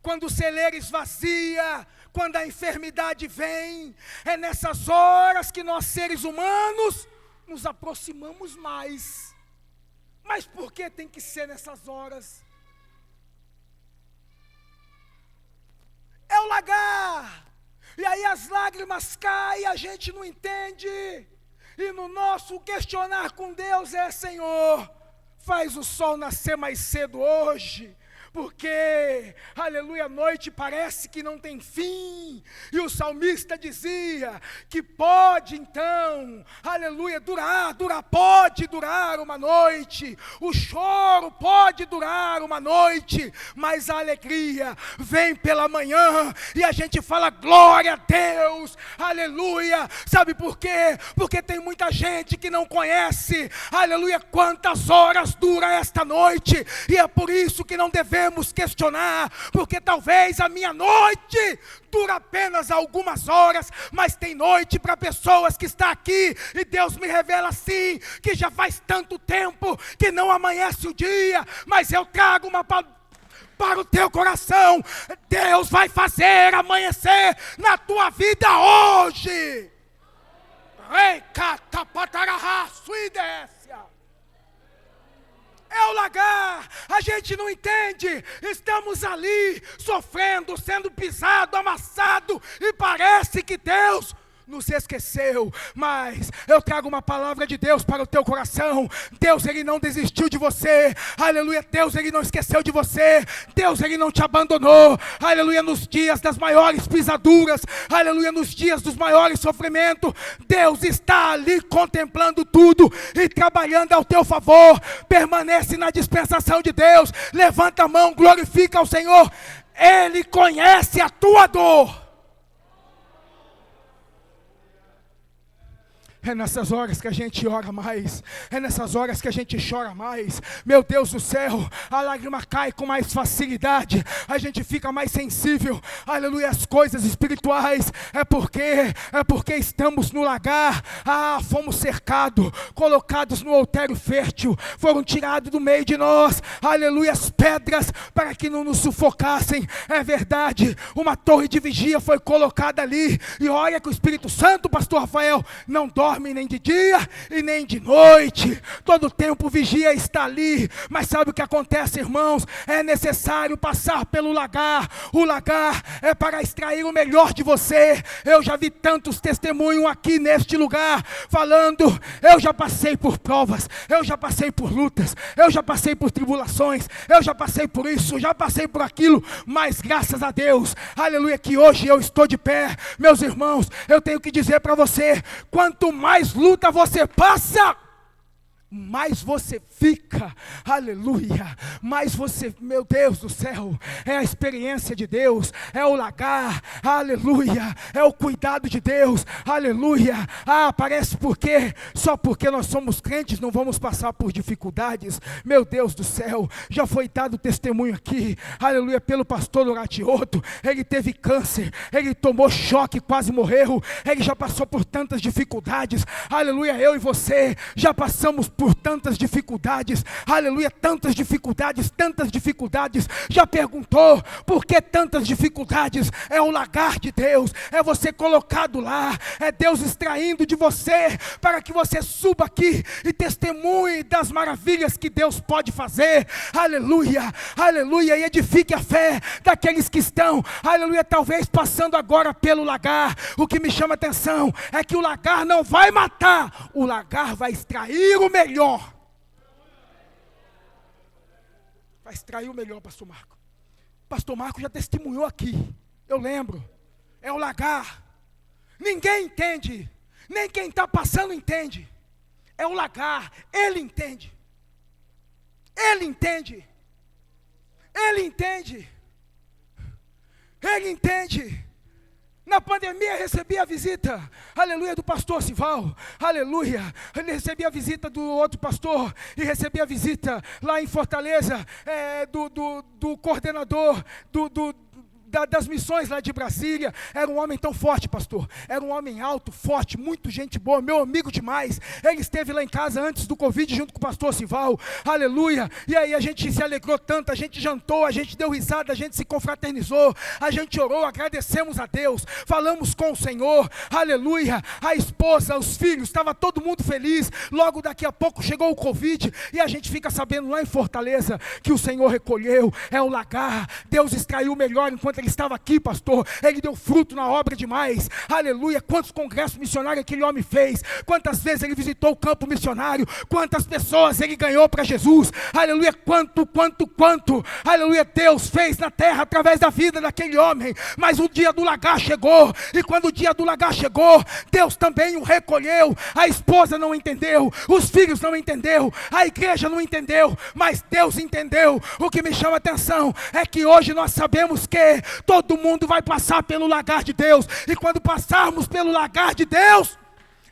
quando o celeiro esvazia, quando a enfermidade vem, é nessas horas que nós seres humanos nos aproximamos mais. Mas por que tem que ser nessas horas? É o lagar, e aí as lágrimas caem, a gente não entende, e no nosso questionar com Deus é: Senhor, faz o sol nascer mais cedo hoje, porque, aleluia, a noite parece que não tem fim, e o salmista dizia que pode então, aleluia, pode durar uma noite, o choro pode durar uma noite, mas a alegria vem pela manhã, e a gente fala glória a Deus, aleluia. Sabe por quê? Porque tem muita gente que não conhece, aleluia, quantas horas dura esta noite, e é por isso que não devemos questionar, porque talvez a minha noite dura apenas algumas horas, mas tem noite para pessoas que estão aqui, e Deus me revela assim, que já faz tanto tempo que não amanhece o dia, mas eu trago uma para o teu coração: Deus vai fazer amanhecer na tua vida hoje. É o lagar, a gente não entende, estamos ali sofrendo, sendo pisado, amassado, e parece que Deus nos esqueceu, mas eu trago uma palavra de Deus para o teu coração. Deus, Ele não desistiu de você, aleluia. Deus, Ele não esqueceu de você, Deus, Ele não te abandonou, aleluia. Nos dias das maiores pisaduras, aleluia, nos dias dos maiores sofrimentos, Deus está ali contemplando tudo e trabalhando ao teu favor. Permanece na dispensação de Deus, levanta a mão, glorifica ao Senhor. Ele conhece a tua dor. É nessas horas que a gente ora mais, é nessas horas que a gente chora mais. Meu Deus do céu, a lágrima cai com mais facilidade, a gente fica mais sensível, aleluia, às coisas espirituais. É porque estamos no lagar. Fomos cercados, colocados no outério fértil, foram tirados do meio de nós, aleluia, as pedras para que não nos sufocassem. É verdade, uma torre de vigia foi colocada ali, e olha que o Espírito Santo, pastor Rafael, não dorme nem de dia e nem de noite, todo tempo o vigia está ali. Mas sabe o que acontece, irmãos? É necessário passar pelo lagar. O lagar é para extrair o melhor de você. Eu já vi tantos testemunhos aqui neste lugar, falando, eu já passei por provas, eu já passei por lutas, eu já passei por tribulações, eu já passei por isso, já passei por aquilo, mas graças a Deus, aleluia, que hoje eu estou de pé. Meus irmãos, eu tenho que dizer para você, quanto mais luta você passa, mais você fica, aleluia, mais você, meu Deus do céu, é a experiência de Deus, é o lagar, aleluia, é o cuidado de Deus, aleluia. Parece só porque nós somos crentes não vamos passar por dificuldades. Meu Deus do céu, já foi dado testemunho aqui, aleluia, pelo pastor Oratioto. Ele teve câncer, ele tomou choque, quase morreu, ele já passou por tantas dificuldades, aleluia. Eu e você já passamos por tantas dificuldades, aleluia, tantas dificuldades. Já perguntou por que tantas dificuldades? É o lagar de Deus, é você colocado lá, é Deus extraindo de você, para que você suba aqui e testemunhe das maravilhas que Deus pode fazer, aleluia, aleluia, e edifique a fé daqueles que estão, aleluia, talvez passando agora pelo lagar. O que me chama a atenção é que o lagar não vai matar, o lagar vai extrair o melhor. Vai extrair o melhor, pastor Marco. Pastor Marco já testemunhou aqui, eu lembro. É o lagar. Ninguém entende, nem quem está passando entende. É o lagar, ele entende. Ele entende. Ele entende. Ele entende. Na pandemia recebi a visita, aleluia, do pastor Sival, aleluia. Ele recebia a visita do outro pastor, e recebi a visita lá em Fortaleza, do coordenador das missões lá de Brasília. Era um homem tão forte, pastor, era um homem alto, forte, muito gente boa, meu amigo demais. Ele esteve lá em casa antes do Covid junto com o pastor Sival, aleluia. E aí a gente se alegrou tanto, a gente jantou, a gente deu risada, a gente se confraternizou, a gente orou, agradecemos a Deus, falamos com o Senhor, aleluia. A esposa, os filhos, estava todo mundo feliz. Logo daqui a pouco chegou o Covid, e a gente fica sabendo lá em Fortaleza que o Senhor recolheu. É o lagar, Deus extraiu o melhor. Enquanto ele estava aqui, pastor, ele deu fruto na obra demais, aleluia. Quantos congressos missionários aquele homem fez, quantas vezes ele visitou o campo missionário, quantas pessoas ele ganhou para Jesus, aleluia. Quanto, aleluia, Deus fez na terra através da vida daquele homem. Mas o dia do lagar chegou, e quando o dia do lagar chegou, Deus também o recolheu. A esposa não entendeu, os filhos não entenderam, a igreja não entendeu, mas Deus entendeu. O que me chama a atenção é que hoje nós sabemos que todo mundo vai passar pelo lagar de Deus, e quando passarmos pelo lagar de Deus,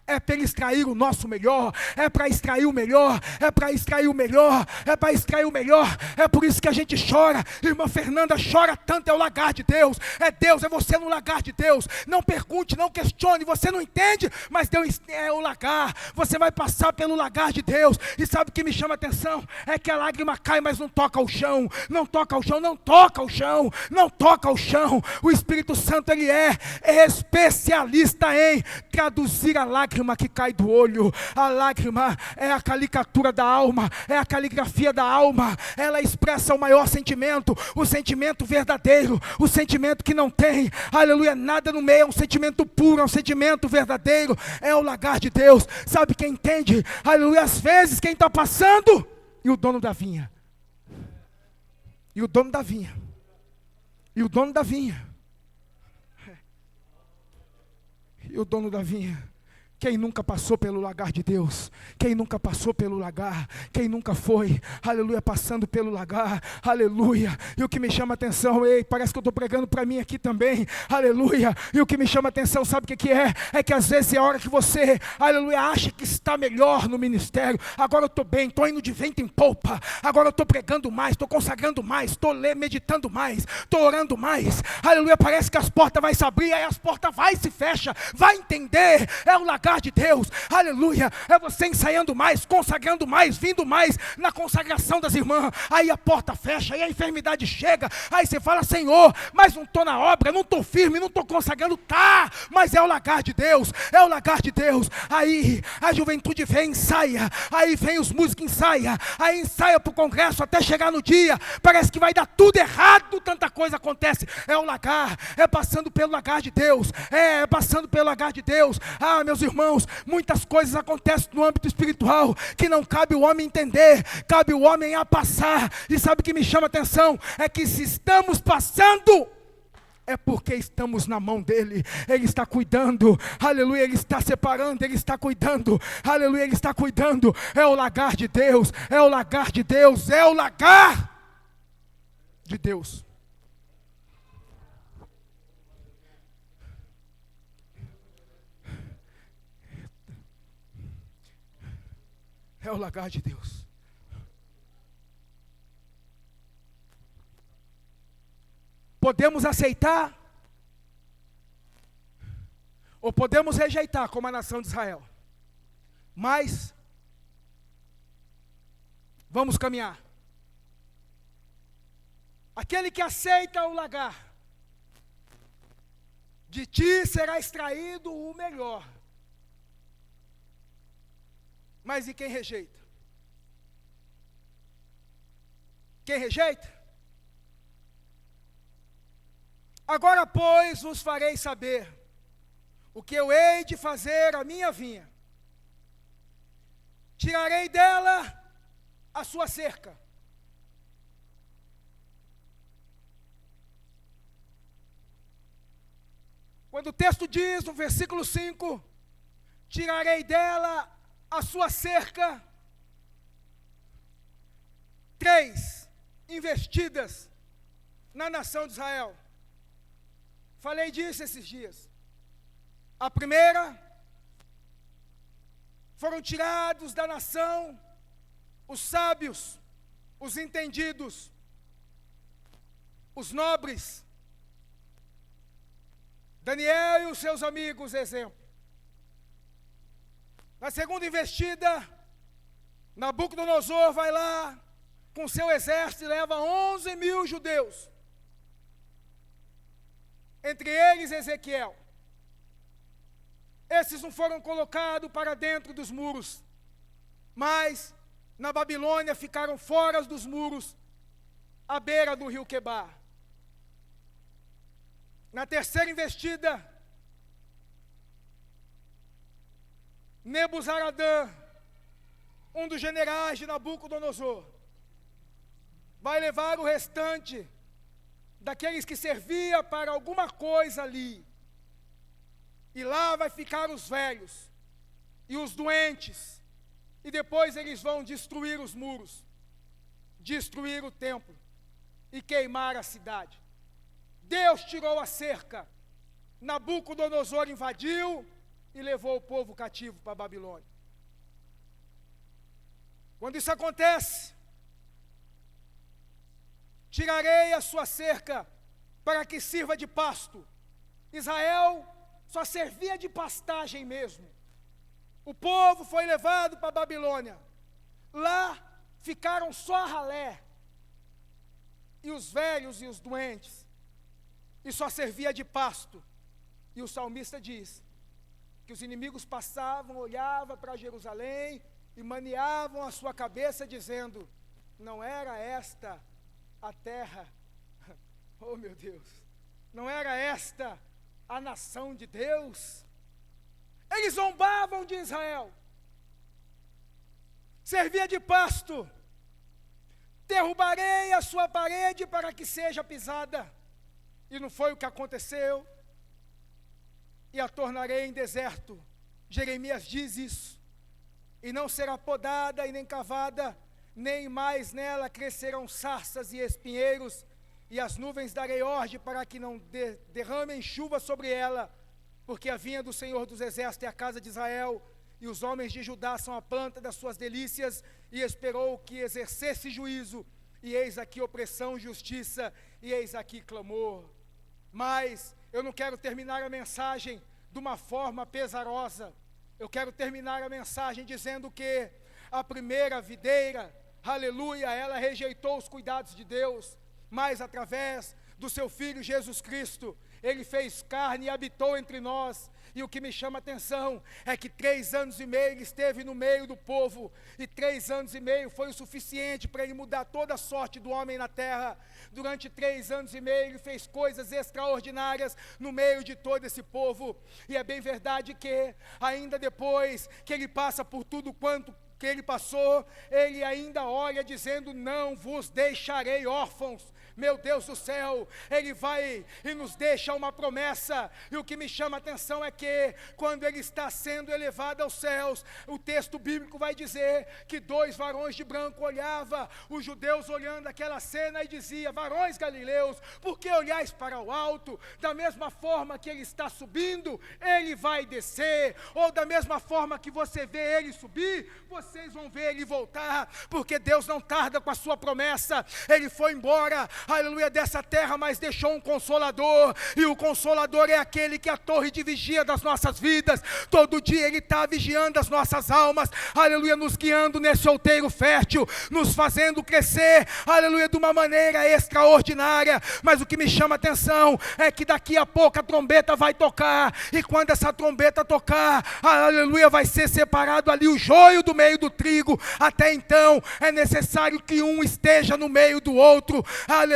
é para extrair o nosso melhor, é para extrair o melhor, é para extrair o melhor, é para extrair o melhor. É por isso que a gente chora, irmã Fernanda chora tanto. É o lagar de Deus, é Deus, é você no lagar de Deus. Não pergunte, não questione, você não entende, mas Deus é o lagar, você vai passar pelo lagar de Deus. E sabe o que me chama a atenção? É que a lágrima cai, mas não toca ao chão, não toca ao chão, não toca ao chão, não toca ao chão. O Espírito Santo, ele é especialista em traduzir a lágrima que cai do olho. A lágrima é a caricatura da alma, é a caligrafia da alma. Ela expressa o maior sentimento, o sentimento verdadeiro, o sentimento que não tem, aleluia, nada no meio. É um sentimento puro, é um sentimento verdadeiro, é o lagar de Deus. Sabe quem entende? Aleluia, às vezes quem está passando, e o dono da vinha, e o dono da vinha, e o dono da vinha, e o dono da vinha, Quem nunca passou pelo lagar de Deus? Quem nunca passou pelo lagar? Quem nunca foi, aleluia, passando pelo lagar, aleluia. E o que me chama a atenção, ei, parece que eu estou pregando para mim aqui também, aleluia. E o que me chama a atenção, sabe o que é? É que às vezes é a hora que você, aleluia, acha que está melhor no ministério. Agora eu estou bem, estou indo de vento em polpa. Agora eu estou pregando mais, estou consagrando mais, estou meditando mais, estou orando mais. Aleluia, parece que as portas vão se abrir, aí as portas vai e se fecha. Vai entender, é o lagar de Deus, aleluia, é você ensaiando mais, consagrando mais, vindo mais na consagração das irmãs, aí a porta fecha, aí a enfermidade chega, aí você fala, Senhor, mas não estou na obra, não estou firme, não estou consagrando, tá, mas é o lagar de Deus, é o lagar de Deus, aí a juventude vem, ensaia, aí vem os músicos, ensaia, aí ensaia para o congresso, até chegar no dia, parece que vai dar tudo errado, tanta coisa acontece, é o lagar, é passando pelo lagar de Deus, é passando pelo lagar de Deus. Ah, meus irmãos, muitas coisas acontecem no âmbito espiritual que não cabe o homem entender, cabe o homem a passar. E sabe o que me chama a atenção? É que se estamos passando, é porque estamos na mão dele, ele está cuidando, aleluia, ele está separando, ele está cuidando, aleluia, ele está cuidando. É o lagar de Deus, é o lagar de Deus, é o lagar de Deus. É o lagar de Deus. Podemos aceitar ou podemos rejeitar como a nação de Israel. Mas vamos caminhar. Aquele que aceita o lagar, de ti será extraído o melhor. Mas e quem rejeita? Quem rejeita? Agora, pois, vos farei saber o que eu hei de fazer à minha vinha. Tirarei dela a sua cerca. Quando o texto diz, no versículo 5, tirarei dela a sua cerca, 3 investidas na nação de Israel. Falei disso esses dias. A primeira, foram tirados da nação os sábios, os entendidos, os nobres, Daniel e os seus amigos, exemplo. Na segunda investida, Nabucodonosor vai lá com seu exército e leva 11.000 judeus. Entre eles Ezequiel. Esses não foram colocados para dentro dos muros, mas na Babilônia ficaram fora dos muros, à beira do rio Quebar. Na terceira investida, Nebuzaradã, um dos generais de Nabucodonosor, vai levar o restante daqueles que servia para alguma coisa ali. E lá vai ficar os velhos e os doentes. E depois eles vão destruir os muros, destruir o templo e queimar a cidade. Deus tirou a cerca. Nabucodonosor invadiu e levou o povo cativo para a Babilônia. Quando isso acontece, tirarei a sua cerca para que sirva de pasto. Israel só servia de pastagem mesmo. O povo foi levado para a Babilônia. Lá ficaram só ralé, e os velhos e os doentes, e só servia de pasto. E o salmista diz que os inimigos passavam, olhavam para Jerusalém e maniavam a sua cabeça dizendo: não era esta a terra, oh meu Deus, não era esta a nação de Deus? Eles zombavam de Israel, servia de pasto. Derrubarei a sua parede para que seja pisada, e não foi o que aconteceu, e a tornarei em deserto Jeremias diz isso. E não será podada e nem cavada, nem mais nela crescerão sarças e espinheiros, e as nuvens darei ordem para que não derramem chuva sobre ela, porque a vinha do Senhor dos Exércitos é a casa de Israel, e os homens de Judá são a planta das suas delícias, e esperou que exercesse juízo, e eis aqui opressão, justiça, e eis aqui clamor. Mas eu não quero terminar a mensagem de uma forma pesarosa. Eu quero terminar a mensagem dizendo que a primeira videira, aleluia, ela rejeitou os cuidados de Deus, mas através do seu Filho Jesus Cristo, Ele fez carne e habitou entre nós. E o que me chama a atenção é que 3 anos e meio Ele esteve no meio do povo, e 3 anos e meio foi o suficiente para Ele mudar toda a sorte do homem na terra. Durante 3 anos e meio Ele fez coisas extraordinárias no meio de todo esse povo, e é bem verdade que ainda depois que Ele passa por tudo quanto que Ele passou, Ele ainda olha dizendo: não vos deixarei órfãos. Meu Deus do céu, Ele vai e nos deixa uma promessa, e o que me chama a atenção é que, quando Ele está sendo elevado aos céus, o texto bíblico vai dizer que 2 varões de branco olhavam, os judeus olhando aquela cena e dizia: varões galileus, por que olhais para o alto? Da mesma forma que Ele está subindo, Ele vai descer, ou da mesma forma que você vê Ele subir, vocês vão ver Ele voltar, porque Deus não tarda com a sua promessa. Ele foi embora, aleluia, dessa terra, mas deixou um Consolador, e o Consolador é aquele que é a torre de vigia das nossas vidas. Todo dia Ele está vigiando as nossas almas, aleluia, nos guiando nesse outeiro fértil, nos fazendo crescer, aleluia, de uma maneira extraordinária. Mas o que me chama a atenção é que daqui a pouco a trombeta vai tocar, e quando essa trombeta tocar, aleluia, vai ser separado ali o joio do meio do trigo. Até então é necessário que um esteja no meio do outro, aleluia.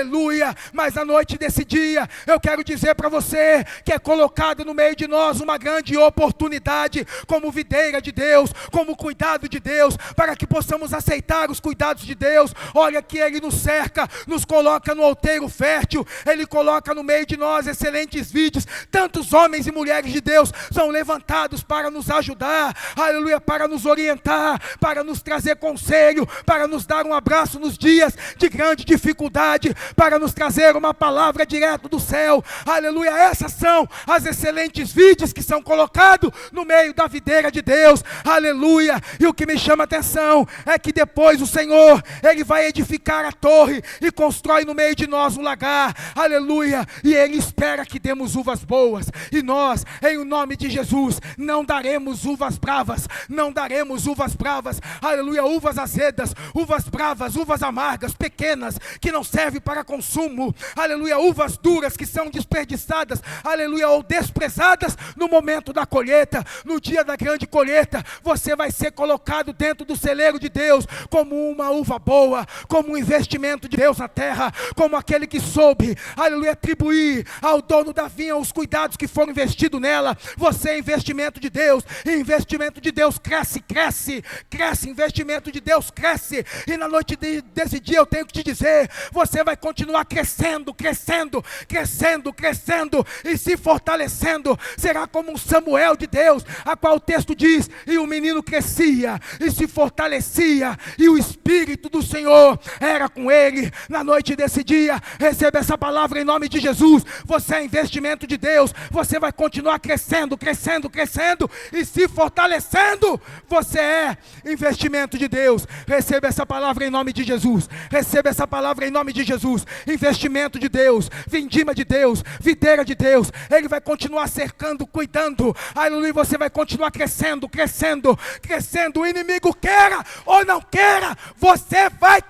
Mas na noite desse dia, eu quero dizer para você que é colocado no meio de nós uma grande oportunidade, como videira de Deus, como cuidado de Deus, para que possamos aceitar os cuidados de Deus. Olha que Ele nos cerca, nos coloca no outeiro fértil, Ele coloca no meio de nós excelentes vídeos. Tantos homens e mulheres de Deus são levantados para nos ajudar, aleluia, para nos orientar, para nos trazer conselho, para nos dar um abraço nos dias de grande dificuldade, para nos trazer uma palavra direto do céu, aleluia. Essas são as excelentes vides que são colocados no meio da videira de Deus, aleluia. E o que me chama a atenção é que depois o Senhor, Ele vai edificar a torre e constrói no meio de nós um lagar, aleluia, e Ele espera que demos uvas boas, e nós, em o nome de Jesus, não daremos uvas bravas, não daremos uvas bravas, aleluia, uvas azedas, uvas bravas, uvas amargas, pequenas, que não servem para consumo, aleluia, uvas duras que são desperdiçadas, aleluia, ou desprezadas no momento da colheita. No dia da grande colheita, você vai ser colocado dentro do celeiro de Deus, como uma uva boa, como um investimento de Deus na terra, como aquele que soube, aleluia, atribuir ao dono da vinha os cuidados que foram investidos nela. Você é investimento de Deus, e investimento de Deus cresce, cresce, cresce, investimento de Deus cresce, e na noite desse dia eu tenho que te dizer, você vai continuar crescendo, crescendo, crescendo, crescendo, e se fortalecendo. Será como um Samuel de Deus, a qual o texto diz, e o menino crescia, e se fortalecia, e o Espírito do Senhor era com ele. Na noite desse dia, receba essa palavra em nome de Jesus. Você é investimento de Deus, você vai continuar crescendo, crescendo, crescendo, e se fortalecendo. Você é investimento de Deus. Receba essa palavra em nome de Jesus, receba essa palavra em nome de Jesus. Investimento de Deus, vindima de Deus, videira de Deus. Ele vai continuar cercando, cuidando, aleluia. Você vai continuar crescendo, crescendo, crescendo. O inimigo queira ou não queira, você vai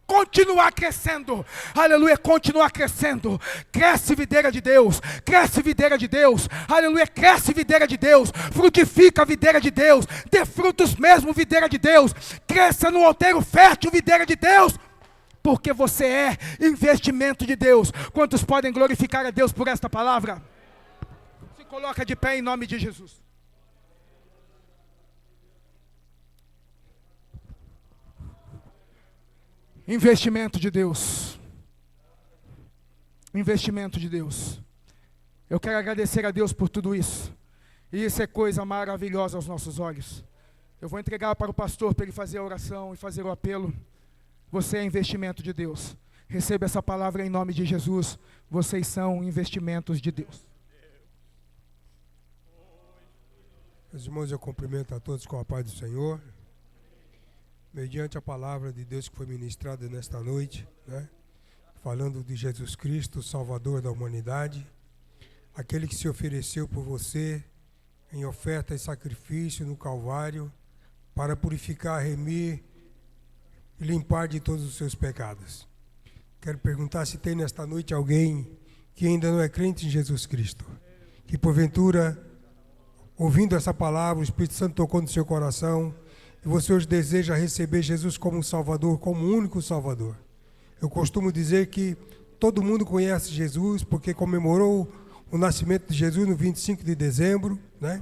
continuar crescendo, aleluia, continuar crescendo. Cresce videira de Deus, cresce videira de Deus, aleluia, cresce videira de Deus, frutifica a videira de Deus, dê frutos mesmo videira de Deus, cresça no outeiro fértil videira de Deus, porque você é investimento de Deus. Quantos podem glorificar a Deus por esta palavra? Se coloca de pé em nome de Jesus. Investimento de Deus. Investimento de Deus. Eu quero agradecer a Deus por tudo isso. E isso é coisa maravilhosa aos nossos olhos. Eu vou entregar para o pastor para ele fazer a oração e fazer o apelo. Você é investimento de Deus. Receba essa palavra em nome de Jesus. Vocês são investimentos de Deus. Meus irmãos, eu cumprimento a todos com a paz do Senhor. Mediante a palavra de Deus que foi ministrada nesta noite, né? Falando de Jesus Cristo, Salvador da humanidade, aquele que se ofereceu por você em oferta e sacrifício no Calvário para purificar, remir e limpar de todos os seus pecados. Quero perguntar se tem nesta noite alguém que ainda não é crente em Jesus Cristo, que porventura, ouvindo essa palavra, o Espírito Santo tocou no seu coração e você hoje deseja receber Jesus como Salvador, como único Salvador. Eu costumo dizer que todo mundo conhece Jesus porque comemorou o nascimento de Jesus no 25 de dezembro, né?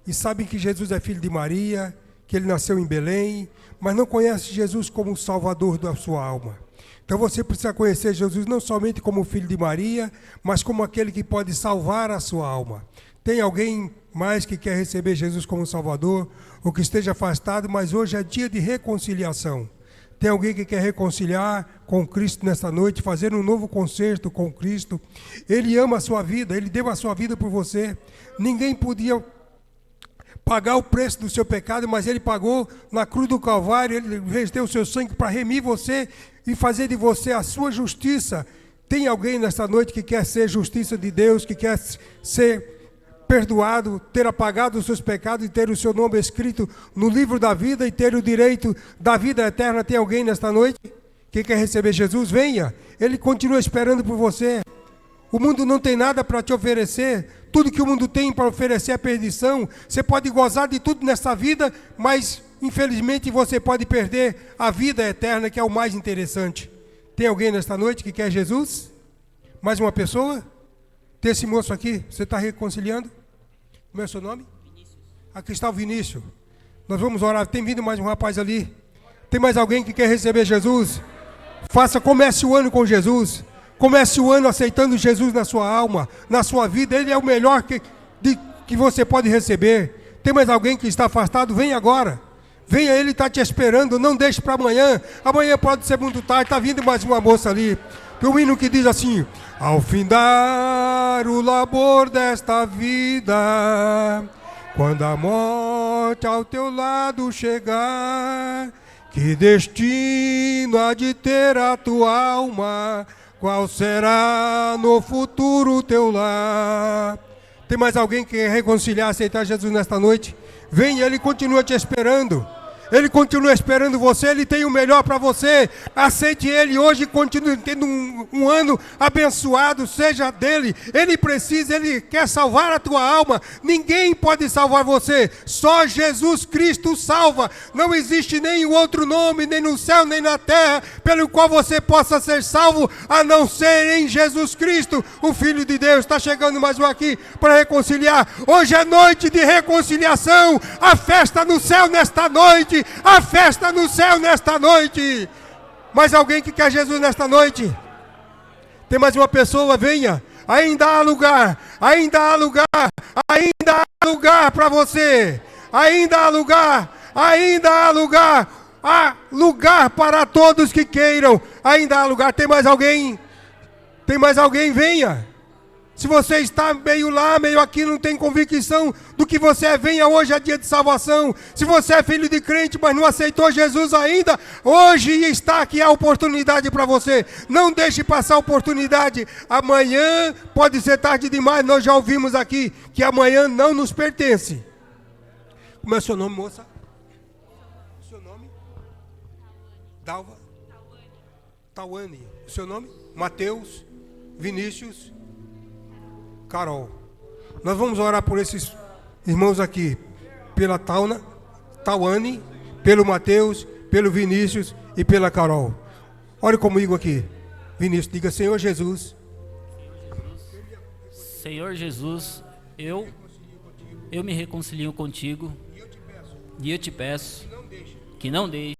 E sabem que Jesus é filho de Maria, que ele nasceu em Belém, mas não conhece Jesus como o Salvador da sua alma. Então você precisa conhecer Jesus não somente como filho de Maria, mas como aquele que pode salvar a sua alma. Tem alguém mais que quer receber Jesus como Salvador, ou que esteja afastado, mas hoje é dia de reconciliação. Tem alguém que quer reconciliar com Cristo nesta noite, fazer um novo concerto com Cristo. Ele ama a sua vida, Ele deu a sua vida por você. Ninguém podia pagar o preço do seu pecado, mas Ele pagou na cruz do Calvário. Ele verteu o seu sangue para remir você e fazer de você a sua justiça. Tem alguém nesta noite que quer ser justiça de Deus, que quer ser perdoado, ter apagado os seus pecados e ter o seu nome escrito no livro da vida e ter o direito da vida eterna? Tem alguém nesta noite que quer receber Jesus? Venha, Ele continua esperando por você. O mundo não tem nada para te oferecer. Tudo que o mundo tem para oferecer é perdição. Você pode gozar de tudo nessa vida, mas infelizmente você pode perder a vida eterna, que é o mais interessante. Tem alguém nesta noite que quer Jesus? Mais uma pessoa? Tem esse moço aqui, você está reconciliando? Como é o seu nome? Vinícius. Aqui está o Vinícius. Nós vamos orar. Tem vindo mais um rapaz ali. Tem mais alguém que quer receber Jesus? Comece o ano com Jesus. Comece o ano aceitando Jesus na sua alma, na sua vida. Ele é o melhor que você pode receber. Tem mais alguém que está afastado? Vem agora. Venha, Ele está te esperando. Não deixe para amanhã. Amanhã pode ser muito tarde. Está vindo mais uma moça ali. Tem um hino que diz assim: ao findar o labor desta vida, quando a morte ao teu lado chegar, que destino há de ter a tua alma? Qual será no futuro teu lar? Tem mais alguém que quer reconciliar, aceitar Jesus nesta noite? Venha, Ele continua te esperando. Ele continua esperando você, Ele tem o melhor para você. Aceite Ele hoje, continue tendo um ano abençoado, seja dEle. Ele precisa, Ele quer salvar a tua alma. Ninguém pode salvar você, só Jesus Cristo salva. Não existe nenhum outro nome, nem no céu, nem na terra, pelo qual você possa ser salvo, a não ser em Jesus Cristo, o Filho de Deus. Está chegando mais um aqui para reconciliar. Hoje é noite de reconciliação, a festa no céu nesta noite. A festa no céu nesta noite. Mais alguém que quer Jesus nesta noite? Tem mais uma pessoa? Venha. Ainda há lugar. Ainda há lugar. Ainda há lugar para você. Ainda há lugar. Ainda há lugar. Há lugar para todos que queiram. Ainda há lugar. Tem mais alguém? Tem mais alguém? Venha. Se você está meio lá, meio aqui, não tem convicção do que você é, venha, hoje é dia de salvação. Se você é filho de crente, mas não aceitou Jesus ainda, hoje está aqui a oportunidade para você. Não deixe passar a oportunidade. Amanhã pode ser tarde demais, nós já ouvimos aqui que amanhã não nos pertence. Como é o seu nome, moça? O seu nome? Dalva? Tawane. O seu nome? Mateus? Vinícius? Carol. Nós vamos orar por esses irmãos aqui, pela Tawane, pelo Mateus, pelo Vinícius e pela Carol. Ore comigo aqui. Vinícius, diga: Senhor Jesus. Senhor Jesus, eu me reconcilio contigo e eu te peço que não deixe